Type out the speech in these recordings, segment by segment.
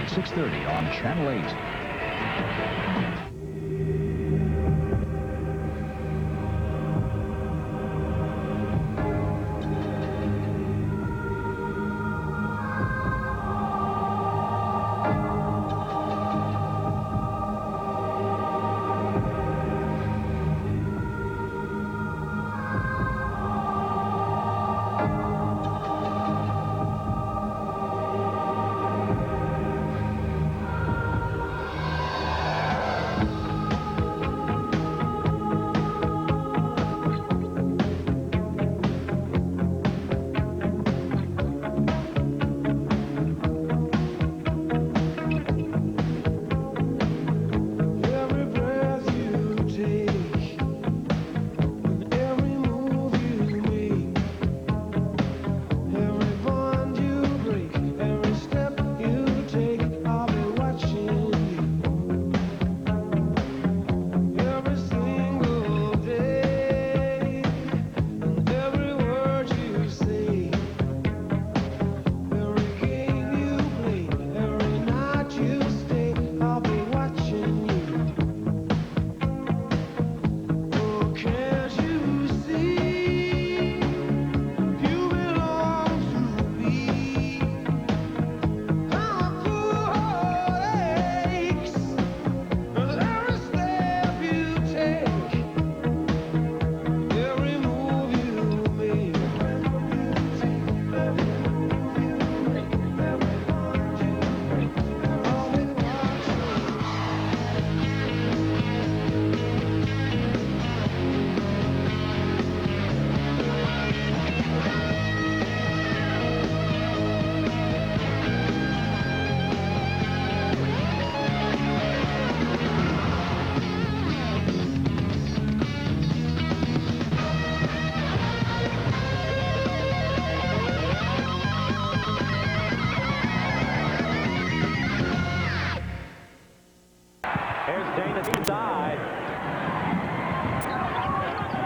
at 6:30 on Channel 8.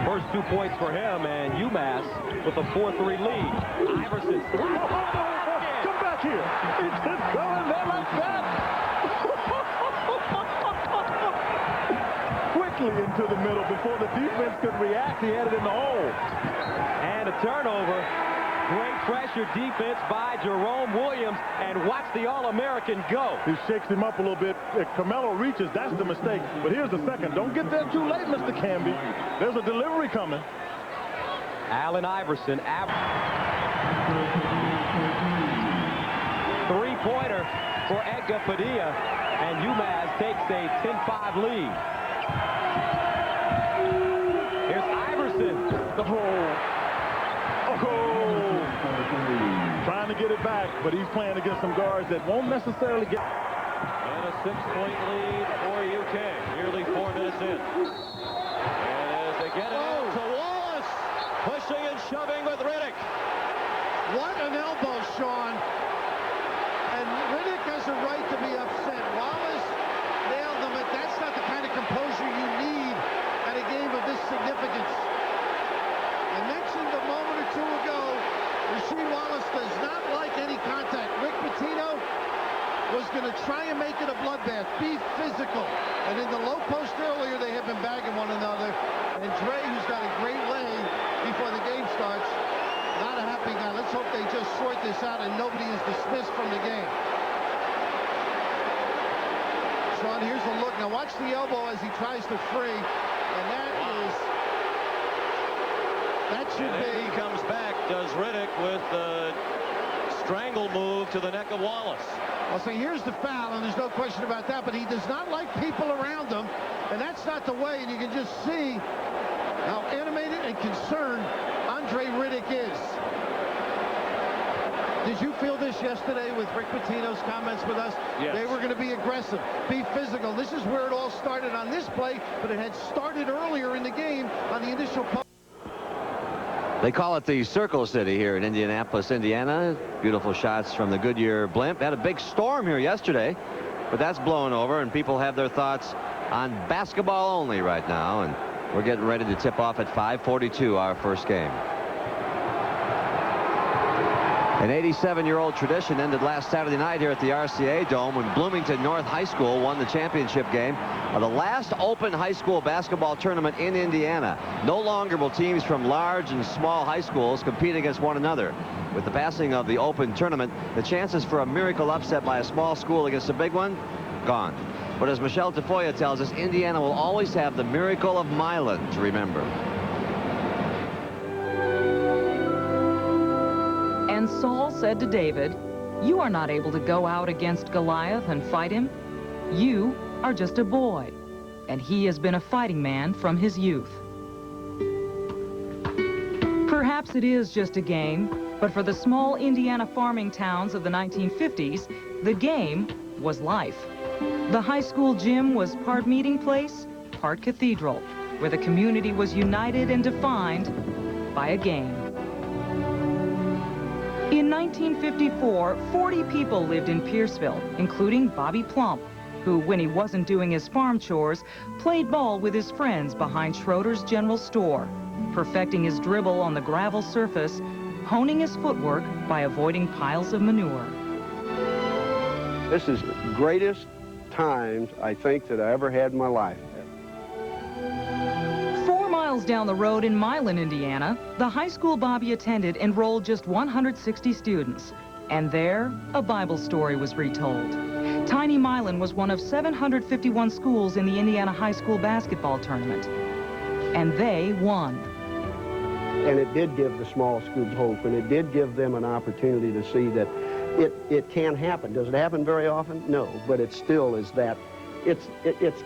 First 2 points for him, and UMass with a 4-3 lead. Iverson. Come back here. It's just going there like that. Quickly into the middle before the defense could react. He had it in the hole. And a turnover. Great pressure defense by Jerome Williams, and watch the All-American go. He shakes him up a little bit. If Carmelo reaches, that's the mistake. But here's the second. Don't get there too late, Mr. Camby. There's a delivery coming. Allen Iverson. Three-pointer for Edgar Padilla, and UMass takes a 10-5 lead. Here's Iverson. Trying to get it back, but he's playing against some guards that won't necessarily get. And a 6-point lead for UK. Nearly 4 minutes in. And as they get it out to Wallace, pushing and shoving with Riddick. What an elbow, Sean. And Riddick has a right to be upset. Wallace nailed him, but that's not the kind of composure you need at a game of this significance. I mentioned a moment or two ago, Rasheed Wallace does not like any contact. Rick Pitino was going to try and make it a bloodbath, be physical. And in the low post earlier, they have been bagging one another. And Dre, who's got a great lane before the game starts, not a happy guy. Let's hope they just sort this out and nobody is dismissed from the game. Sean, here's a look. Now watch the elbow as he tries to free. And that should be. He comes back, does Riddick with the strangle move to the neck of Wallace. Well, so here's the foul, and there's no question about that, but he does not like people around him, and that's not the way, and you can just see how animated and concerned Andre Riddick is. Did you feel this yesterday with Rick Pitino's comments with us? Yes. They were going to be aggressive, be physical. This is where it all started on this play, but it had started earlier in the game on the initial post. They call it the Circle City here in Indianapolis, Indiana. Beautiful shots from the Goodyear blimp. Had a big storm here yesterday, but that's blown over, and people have their thoughts on basketball only right now. And we're getting ready to tip off at 5:42, our first game. An 87-year-old tradition ended last Saturday night here at the RCA Dome when Bloomington North High School won the championship game of the last open high school basketball tournament in Indiana. No longer will teams from large and small high schools compete against one another. With the passing of the open tournament, the chances for a miracle upset by a small school against a big one, gone. But as Michelle Tafoya tells us, Indiana will always have the miracle of Milan to remember. And Saul said to David, "You are not able to go out against Goliath and fight him. You are just a boy, and he has been a fighting man from his youth." Perhaps it is just a game, but for the small Indiana farming towns of the 1950s, the game was life. The high school gym was part meeting place, part cathedral, where the community was united and defined by a game. In 1954, 40 people lived in Pierceville, including Bobby Plump, who, when he wasn't doing his farm chores, played ball with his friends behind Schroeder's General Store, perfecting his dribble on the gravel surface, honing his footwork by avoiding piles of manure. This is the greatest times I think that I ever had in my life. 4 miles down the road in Milan, Indiana, the high school Bobby attended enrolled just 160 students. And there, a Bible story was retold. Tiny Milan was one of 751 schools in the Indiana high school basketball tournament. And they won. And it did give the small school hope, and it did give them an opportunity to see that it can happen. Does it happen very often? No, but it still is that. It's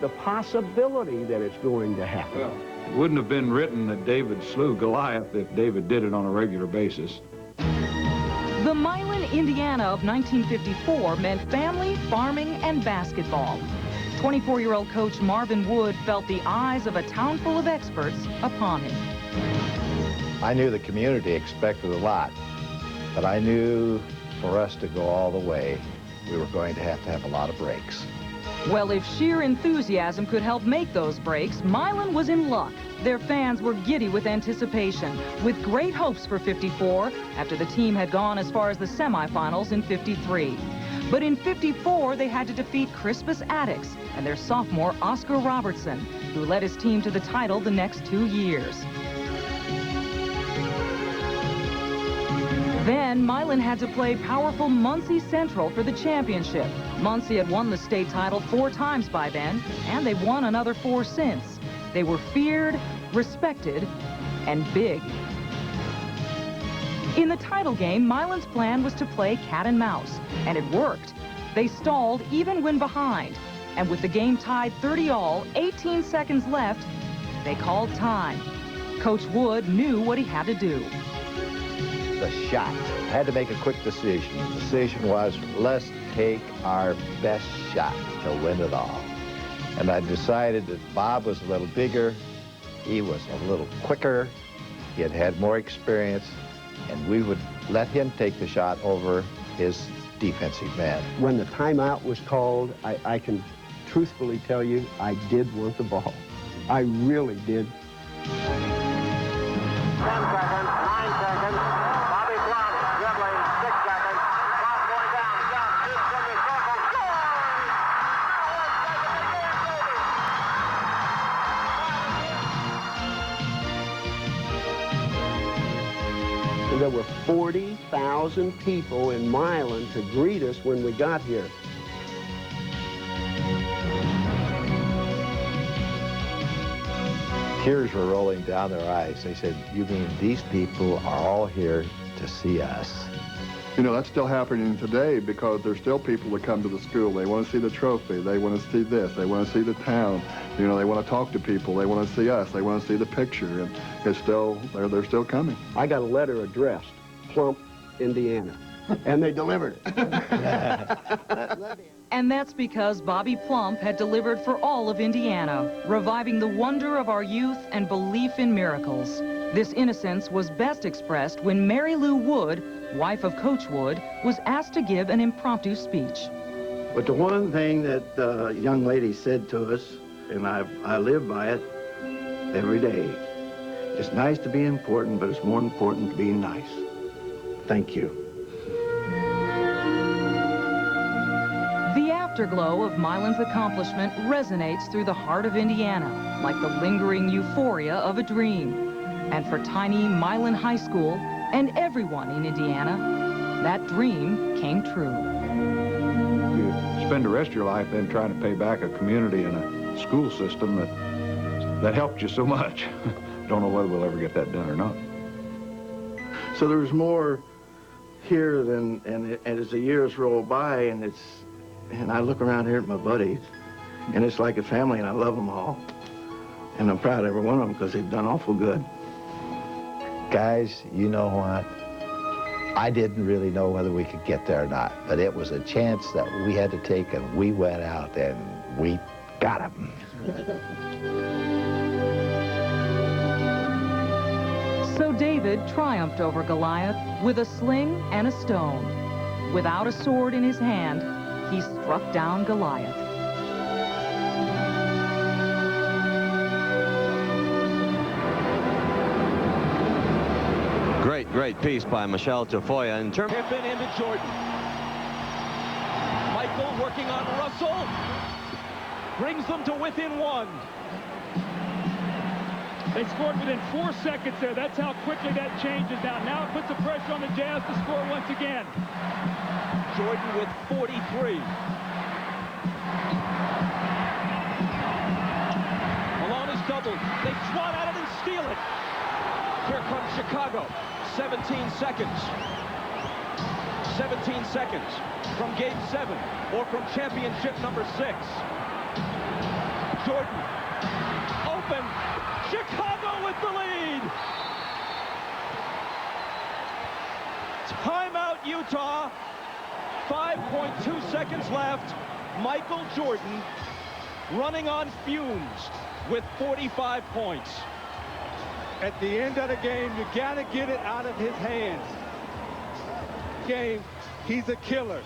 the possibility that it's going to happen. Well, it wouldn't have been written that David slew Goliath if David did it on a regular basis. The Milan, Indiana of 1954 meant family, farming, and basketball. 24-year-old coach Marvin Wood felt the eyes of a town full of experts upon him. I knew the community expected a lot, but I knew for us to go all the way, we were going to have a lot of breaks. Well, if sheer enthusiasm could help make those breaks, Milan was in luck. Their fans were giddy with anticipation, with great hopes for 54 after the team had gone as far as the semifinals in 53. But in 54, they had to defeat Crispus Attucks and their sophomore Oscar Robertson, who led his team to the title the next 2 years. Then Milan had to play powerful Muncie Central for the championship. Muncie had won the state title 4 times by then, and they've won another 4 since. They were feared, respected, and big. In the title game, Milan's plan was to play cat and mouse, and it worked. They stalled even when behind, and with the game tied 30-all, 18 seconds left, they called time. Coach Wood knew what he had to do. The shot. I had to make a quick decision. The decision was, let's take our best shot to win it all. And I decided that Bob was a little bigger, he was a little quicker, he had had more experience, and we would let him take the shot over his defensive man. When the timeout was called, I can truthfully tell you, I did want the ball. I really did. 10 seconds, 9 seconds. Bobby Plump dribbling, 6 seconds. Plump going down, shoots from the circle, scores! There were 40,000 people in Milan to greet us when we got here. Tears were rolling down their eyes. They said, "You mean these people are all here to see us?" You know, that's still happening today because there's still people that come to the school. They want to see the trophy. They want to see this. They want to see the town. You know, they want to talk to people. They want to see us. They want to see the picture. And it's still, they're still coming. I got a letter addressed, Plump, Indiana, and they delivered it. And that's because Bobby Plump had delivered for all of Indiana, reviving the wonder of our youth and belief in miracles. This innocence was best expressed when Mary Lou Wood, wife of Coach Wood, was asked to give an impromptu speech. But the one thing that the young lady said to us, and I live by it every day, it's nice to be important, but it's more important to be nice. Thank you. afterglow of Milan's accomplishment resonates through the heart of Indiana, like the lingering euphoria of a dream. And for tiny Milan High School and everyone in Indiana, that dream came true. You spend the rest of your life then trying to pay back a community and a school system that helped you so much. Don't know whether we'll ever get that done or not. So there's more here than, and as the years roll by, and I look around here at my buddies, and it's like a family, and I love them all. And I'm proud of every one of them because they've done awful good. Guys, you know what? I didn't really know whether we could get there or not, but it was a chance that we had to take, and we went out and we got them. So David triumphed over Goliath with a sling and a stone. Without a sword in his hand, he struck down Goliath. Great piece by Michelle Tafoya. In terms Pippen into Jordan. Michael working on Russell. Brings them to within 1. They scored within 4 seconds there. That's how quickly that changes now. Now it puts the pressure on the Jazz to score once again. Jordan with 43. Malone is doubled. They swat at it and steal it. Here comes Chicago. 17 seconds. 17 seconds from Game 7 or from championship number 6. Jordan open. Chicago with the lead. Timeout, Utah. 5.2 seconds left. Michael Jordan running on fumes with 45 points. At the end of the game, you got to get it out of his hands. Game, he's a killer.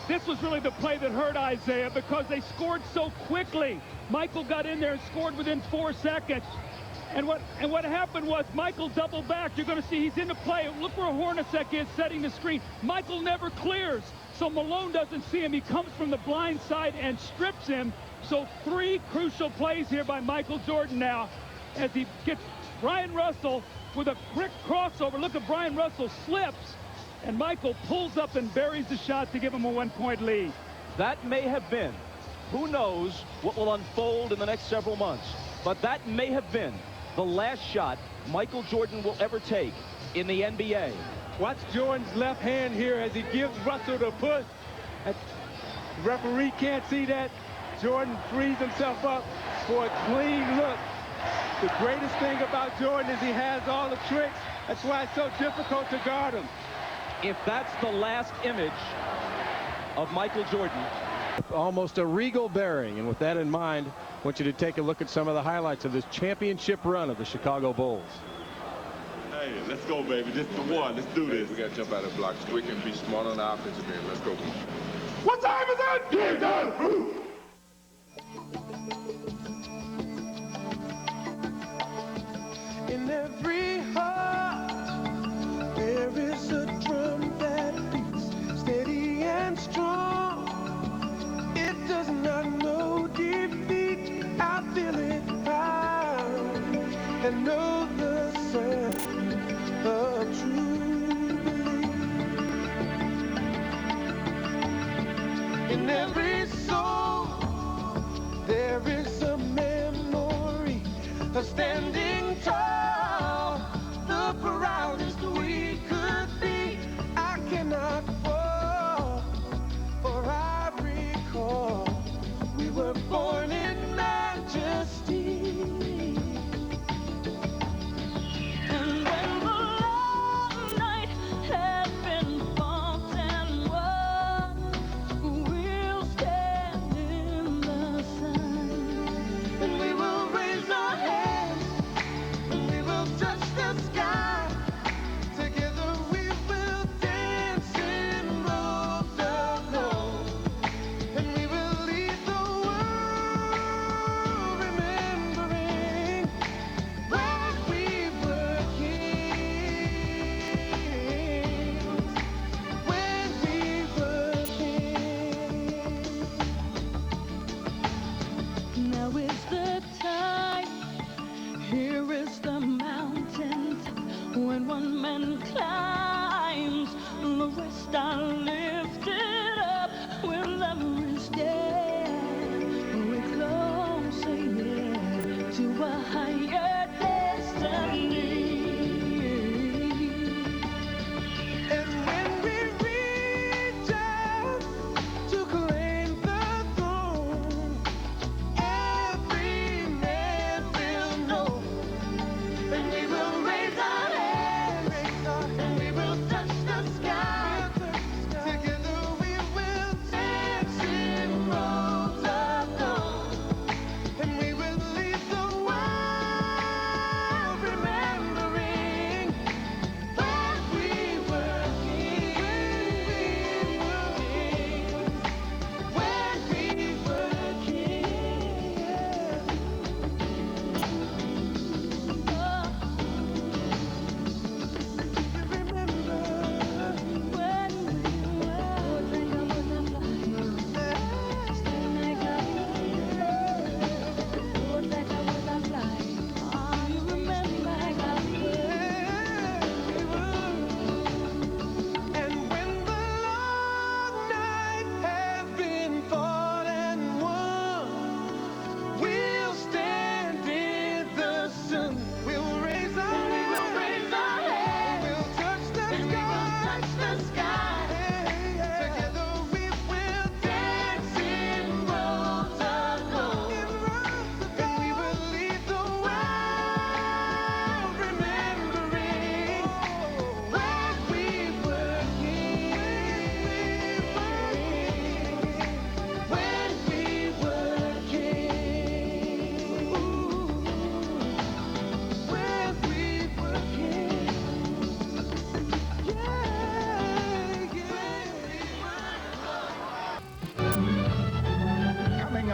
This was really the play that hurt Isaiah because they scored so quickly. Michael got in there and scored within 4 seconds. And what happened was Michael doubled back. You're going to see he's in the play. Look where Hornacek is setting the screen. Michael never clears, so Malone doesn't see him. He comes from the blind side and strips him. So 3 crucial plays here by Michael Jordan now as he gets Brian Russell with a quick crossover. Look at Brian Russell slips, and Michael pulls up and buries the shot to give him a 1-point lead. That may have been, who knows what will unfold in the next several months, but that may have been the last shot Michael Jordan will ever take in the NBA. Watch Jordan's left hand here as he gives Russell the push. The referee can't see that. Jordan frees himself up for a clean look. The greatest thing about Jordan is he has all the tricks. That's why it's so difficult to guard him. If that's the last image of Michael Jordan. Almost a regal bearing, and with that in mind, I want you to take a look at some of the highlights of this championship run of the Chicago Bulls. Hey, let's go, baby. This is the one. Let's do this. We got to jump out of the blocks quick and be smart on the offensive end. Let's go. What time is it? Game done. In every heart, there is a drum that beats steady and strong. It does not know defeat. I feel it pound and know the sound of true belief. In every soul, there is a memory of standing tall, the proudest we could be. I cannot fall, for I recall we were born in majesty. And when the long night has been fought and won, we'll stand in the sun, and we will raise our hands.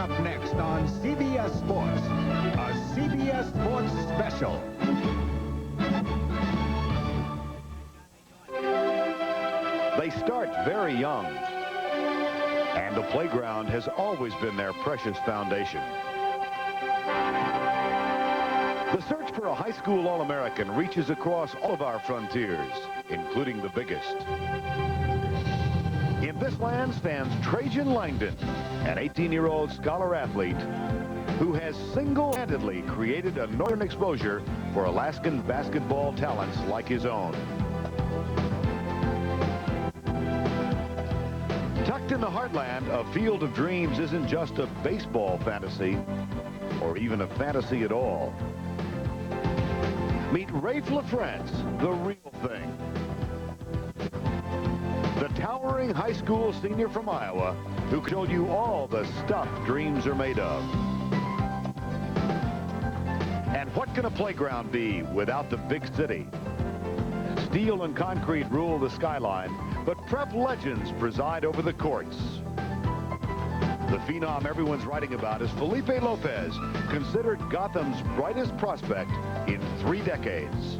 up next on CBS Sports, a CBS Sports special. They start very young, and the playground has always been their precious foundation. The search for a high school All-American reaches across all of our frontiers, including the biggest. In this land stands Trajan Langdon, an 18-year-old scholar athlete who has single-handedly created a northern exposure for Alaskan basketball talents like his own. Tucked in the heartland, a field of dreams isn't just a baseball fantasy or even a fantasy at all. Meet Rafe LaFrance, the real thing. The towering high school senior from Iowa who showed you all the stuff dreams are made of. And what can a playground be without the big city? Steel and concrete rule the skyline, but prep legends preside over the courts. The phenom everyone's writing about is Felipe Lopez, considered Gotham's brightest prospect in 3 decades.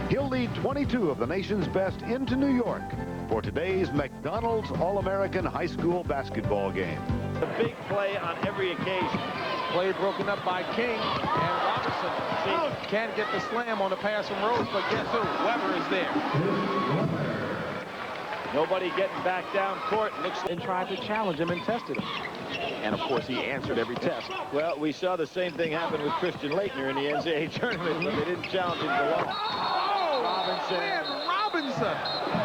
He'll lead 22 of the nation's best into New York for today's McDonald's All-American High School basketball game. A big play on every occasion. Play broken up by King, and Robinson can't get the slam on the pass from Rose, but guess who? Weber is there. Nobody getting back down court. And tried to challenge him and tested him. And, of course, he answered every test. Well, we saw the same thing happen with Christian Laettner in the NCAA tournament, but they didn't challenge him for long. Robinson. Man, Robinson.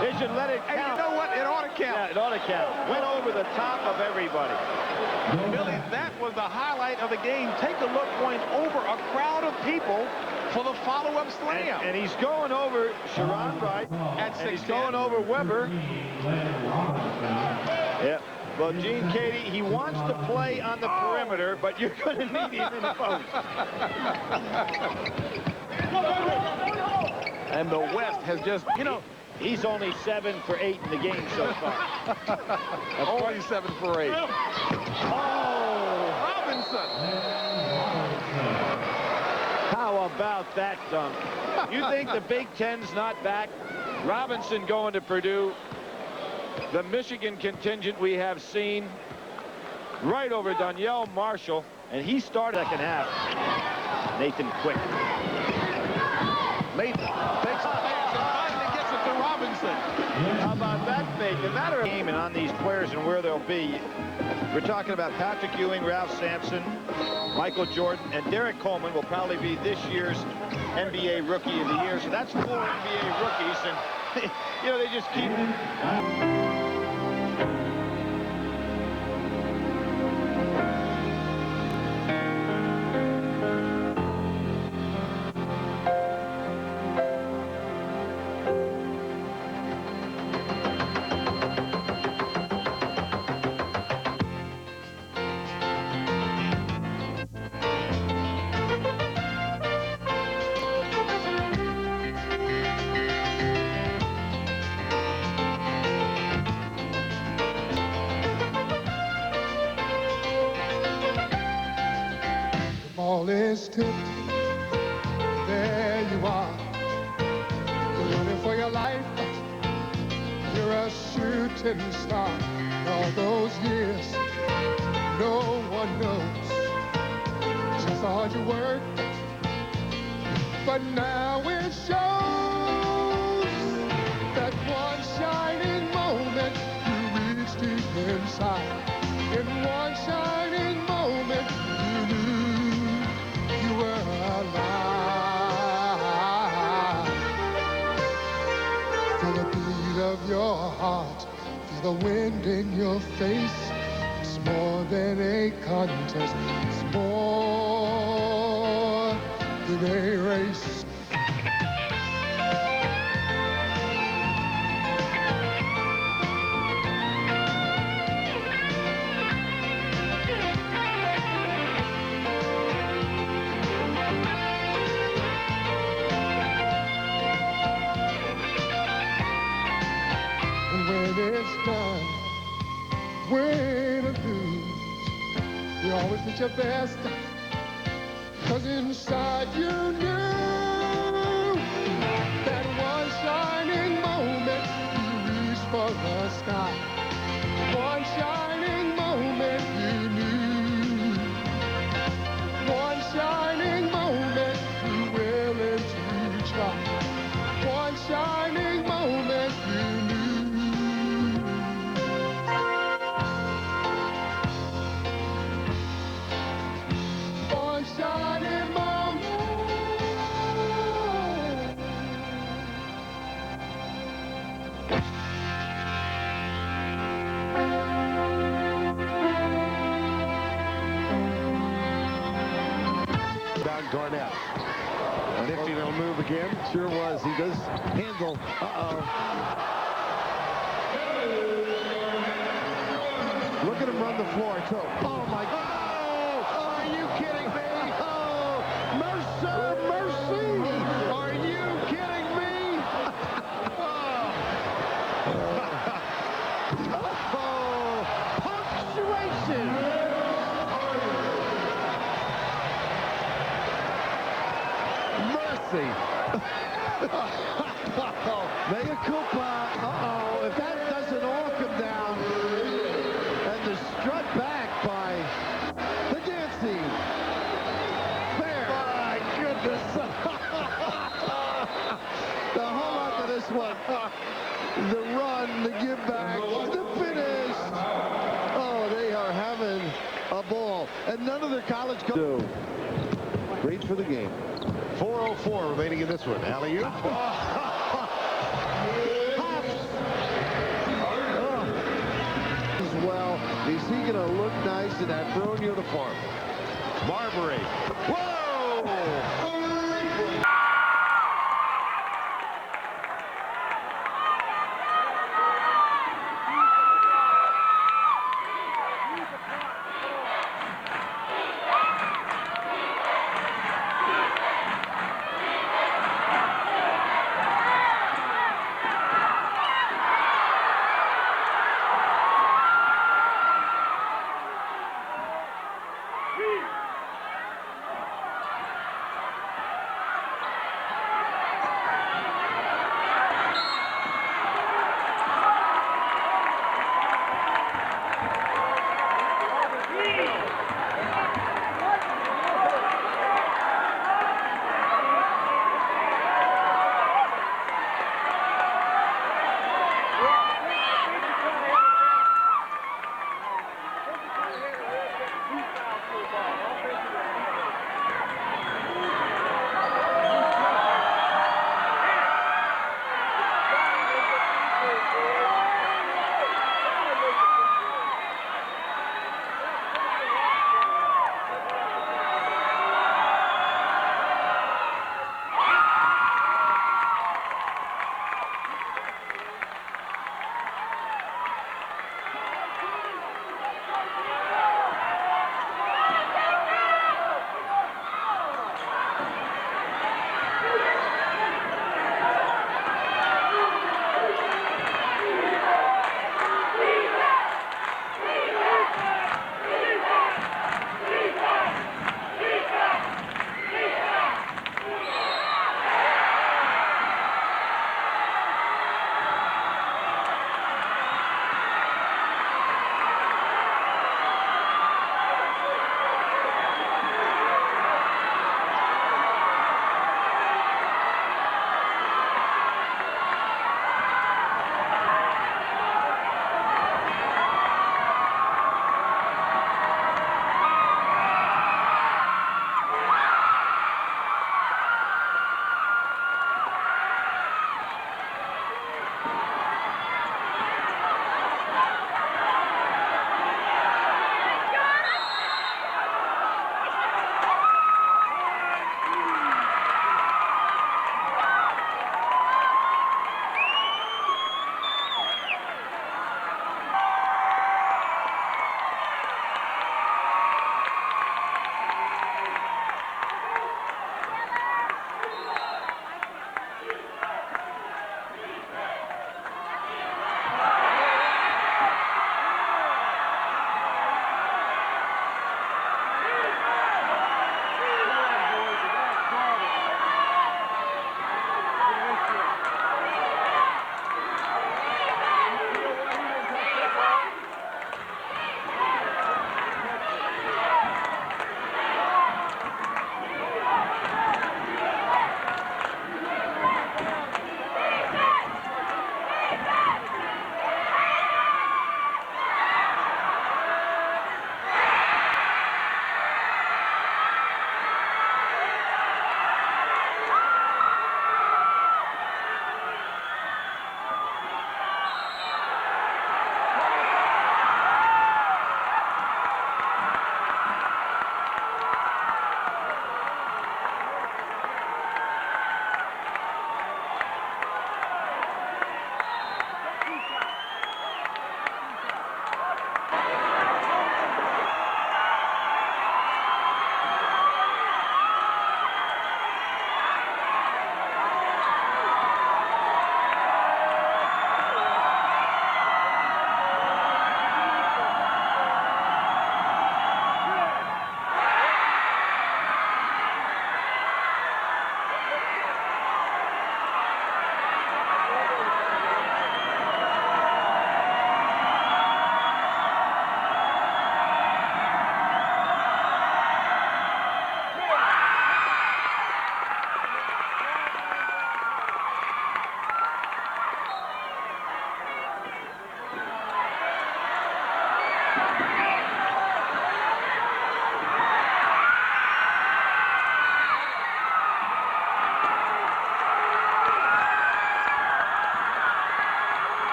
They should let it count. Hey, you know what? It ought to count. Yeah, it ought to count. Went over the top of everybody. Billy, that was the highlight of the game. Take a look, going over a crowd of people for the follow-up slam. And he's going over Sharon Wright. And he's going over Weber. Yeah. Well, Gene Katie, he wants to play on the perimeter, but you're going to need him in the post. And the West has just, you know, he's only 7 for 8 in the game so far. Only 7 for 8. Oh, Robinson. How about that dunk? You think the Big Ten's not back? Robinson going to Purdue. The Michigan contingent we have seen right over Donyell Marshall, and he started second half. Nathan Quick. Nathan takes a pass and finally gets it to Robinson. How about that fake? The matter of game and on these players and where they'll be. We're talking about Patrick Ewing, Ralph Sampson, Michael Jordan, and Derek Coleman will probably be this year's NBA Rookie of the Year. So that's 4 NBA rookies, and you know, they just keep. Ball is tipped, there you are. You're running for your life, you're a shooting star. All those years, no one knows just how hard you work, but now it shows that one shining moment you reach deep inside. In one shining moment, you knew you were alive. Feel the beat of your heart, feel the wind in your face. It's more than a contest, it's more than a race. When it's done, when You always did your best. 'Cause inside you knew that one shining moment you reached for the sky. One shining moment you knew. One shining moment you willing to try. One shining moment you knew. One shining moment. Down Garnett. A nifty little move again. Sure was. He does handle. Look at him run the floor. So, oh my God. Oh, are you kidding me? Oh, Mercer, mercy. Are you kidding me? Oh, punctuation. Mercy. Mega Koopa. Uh-oh. If that doesn't all come down. And the strut back by the dancing. Fair. My goodness. The whole lot of this one. The run, the give back, the finish. Oh, they are having a ball. And none of their college coaches. Great for the game. 4:04 remaining in this one. Alley-oop. As well, is he going to look nice in that Bruin uniform? Marbury. Whoa!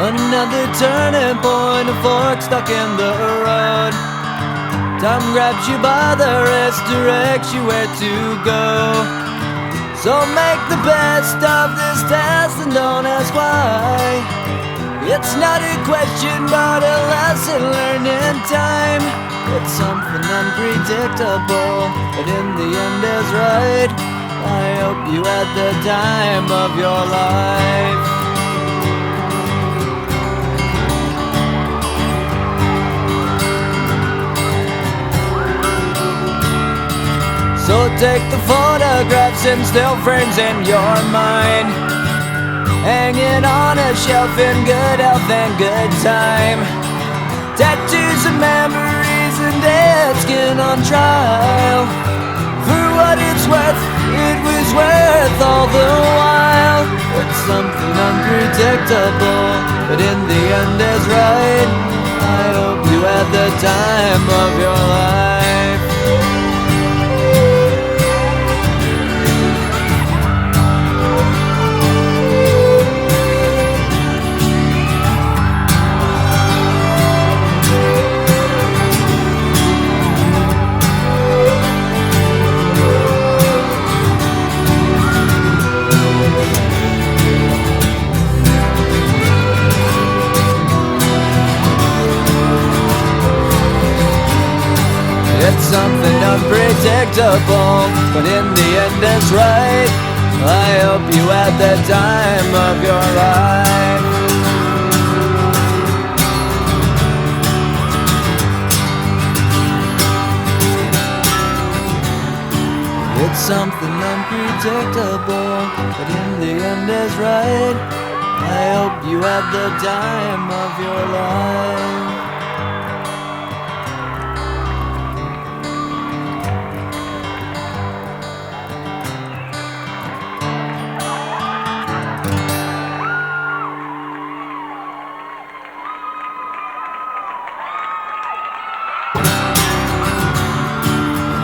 Another turning point, a fork stuck in the road. Time grabs you by the wrist, directs you where to go. So make the best of this test and don't ask why. It's not a question but a lesson learned in time. It's something unpredictable, but in the end is right. I hope you had the time of your life. So take the photographs and still frames in your mind, hanging on a shelf in good health and good time. Tattoos and memories and dead skin on trial. For what it's worth, it was worth all the while. It's something unpredictable, but in the end is right. I hope you had the time of your life. It's something unpredictable, but in the end it's right. I hope you had the time of your life. It's something unpredictable, but in the end is right. I hope you had the time of your life.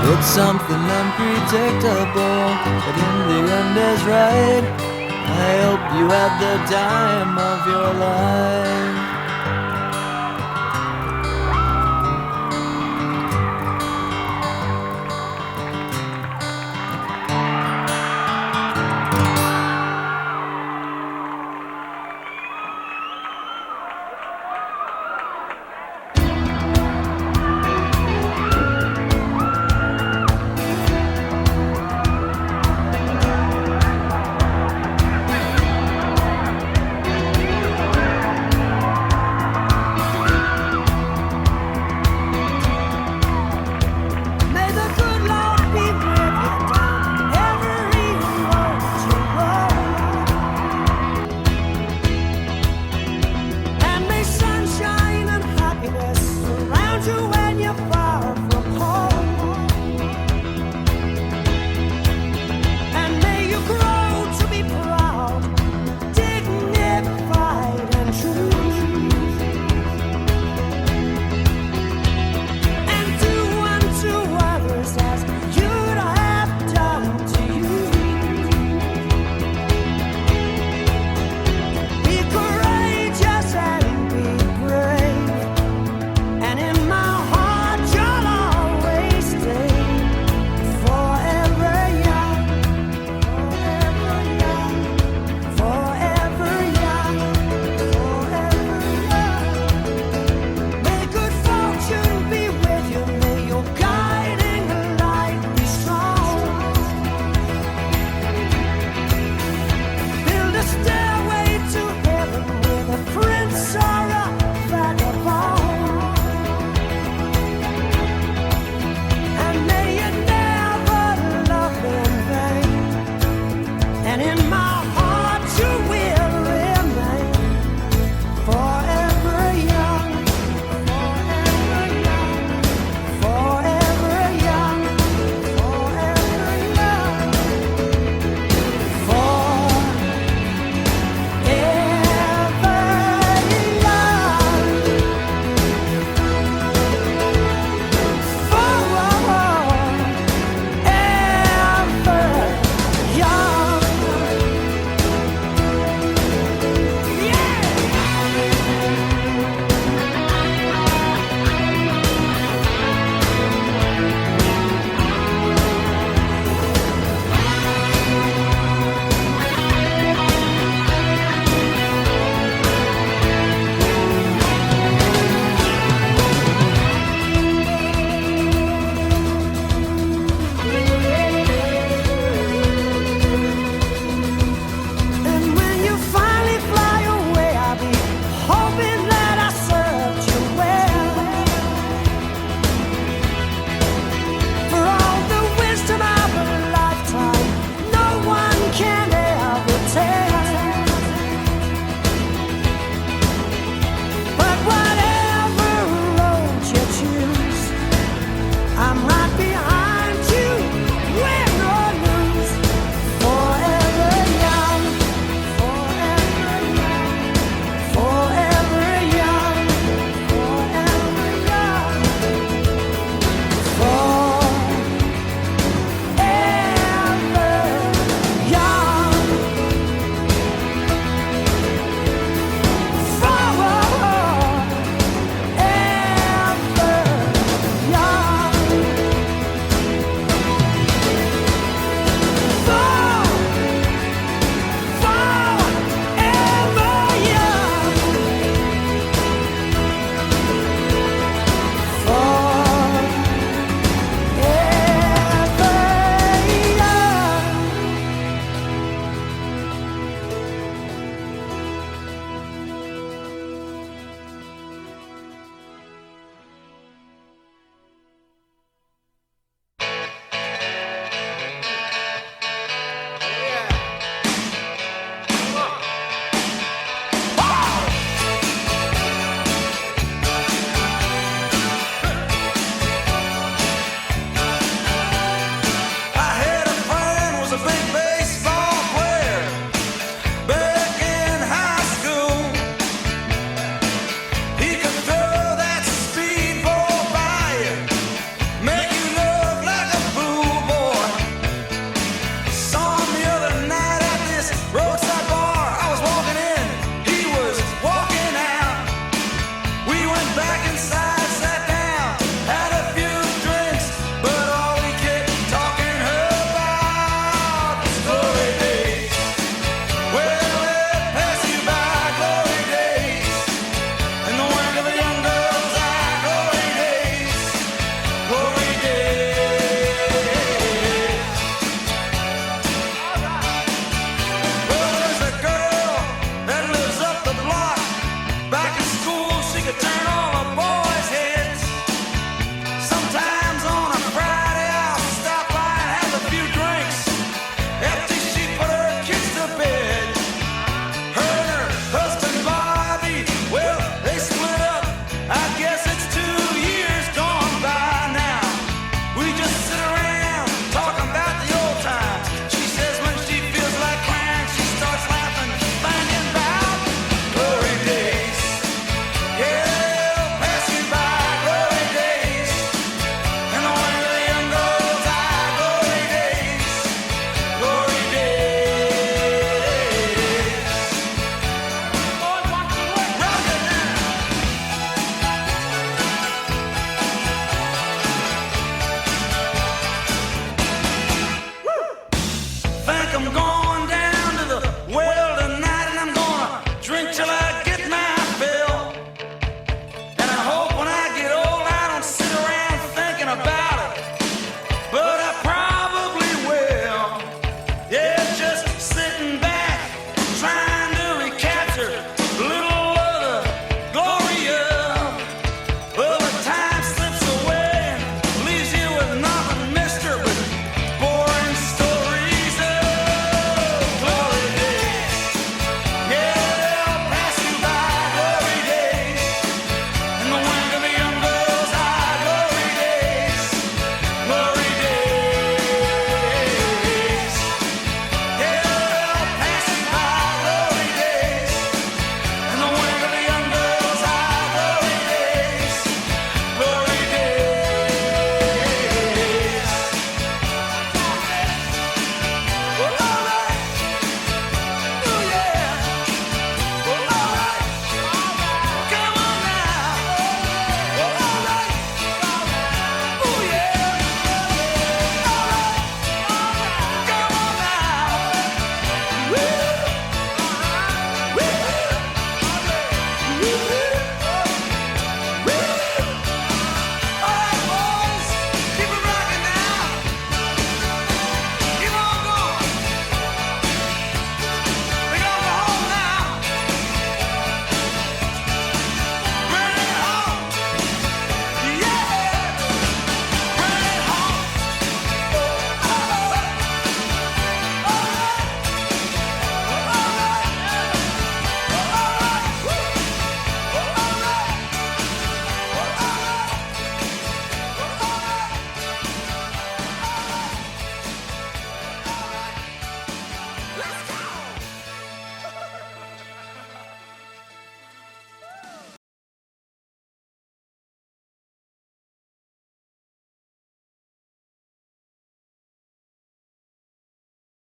It's something unpredictable, but in the end is right. I hope you had the time of your life.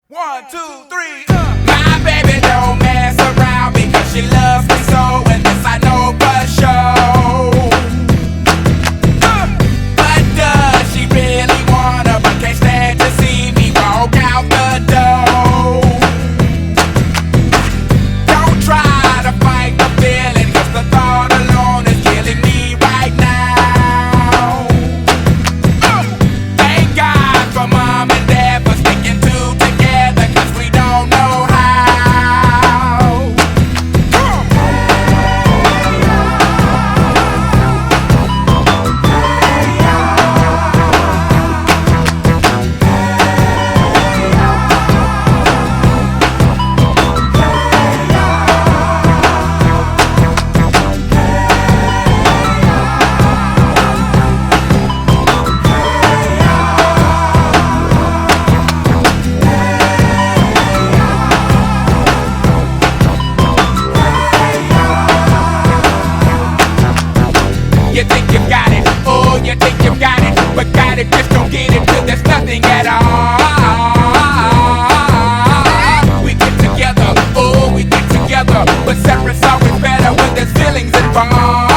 1, 2, 3, My baby don't mess around because she loves me so, and this I know for sure. But does she really wanna, but can't stand to see me walk out the door? Don't try to fight the feeling, cause the thought alone is killing me right now. Thank God for mom and dad for sticking two together, cause we don't know how. You think you got it, oh, you think you got it, but got it, just don't get it till there's nothing at all. We get together, oh, we get together, but separate's always better when there's feelings involved.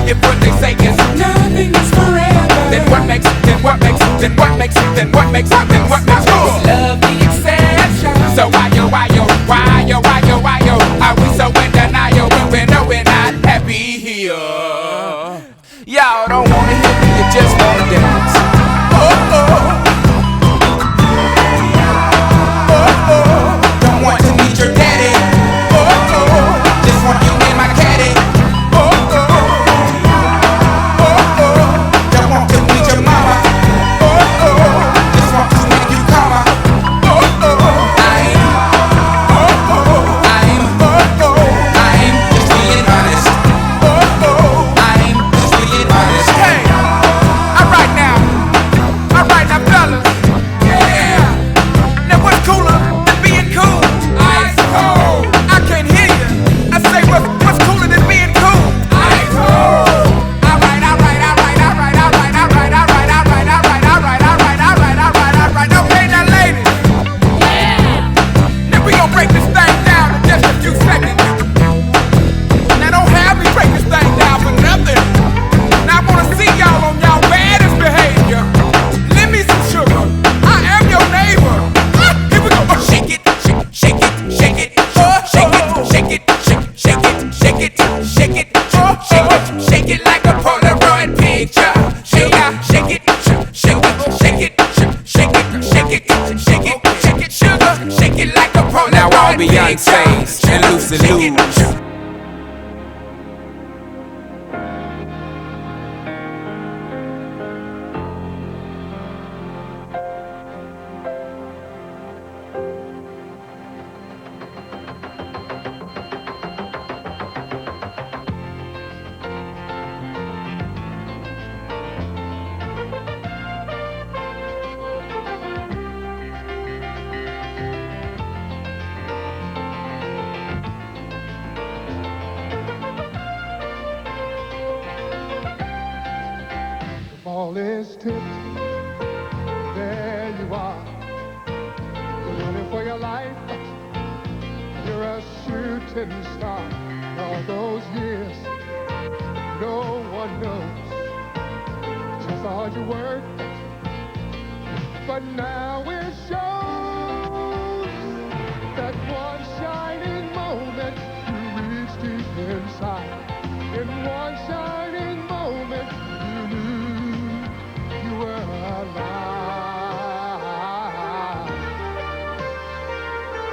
If what they say is nothing is forever, then what makes love the exception? So why yo, are we so in denial when we know we're not happy here? Y'all don't wanna hear me, you just wanna dance. Oh, don't want to meet your daddy. Just want you in my caddy. Don't want to meet your mama. Just want to make you calmer. I'm just being honest. I'm just being honest. Hey, alright now, fellas. Yeah. Now what's cooler than being cool? Ice cold. I can't hear you. I say what's cooler than being cool? Ice cold. Alright. Okay, now ladies. Yeah. Now we gon' break this thing down in just a few seconds. Now don't have me break this thing down for nothing. Now I wanna see y'all on y'all baddest behavior. Lend me some sugar. I am your neighbor. Here we go. Shake it, shake it, shake it, shake it, shake it, shake it, shake it, shake it, shake it, shake it like a Polaroid picture. Shake it, shake it, shake it, shake it, shake it, shake it, shake it, shake it, sugar. Shake it like a Polaroid picture. Now all Beyonce's and Lucy Lou's. Ball is tipped. There you are. You're running for your life. You're a shooting star. All those years, no one knows just all your work. But now it shows that one shining moment you reach deep inside. In one shining moment, you knew you were alive.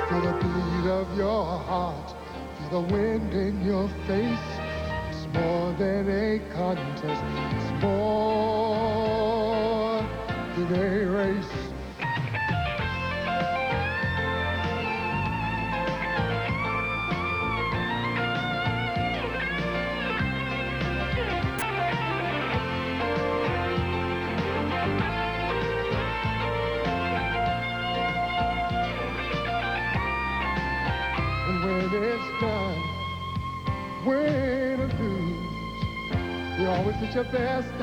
Feel the beat of your heart, feel the wind in your face. It's more than a contest, it's more than a race. When it's done, win or lose, you always did your best,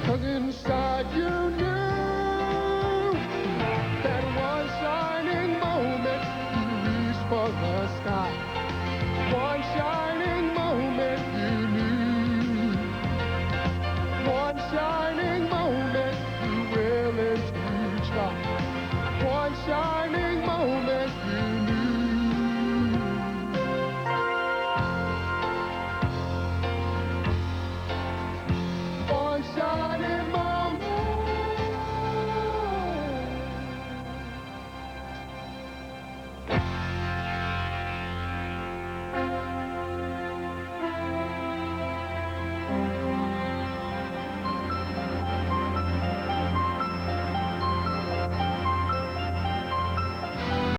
'cause inside you knew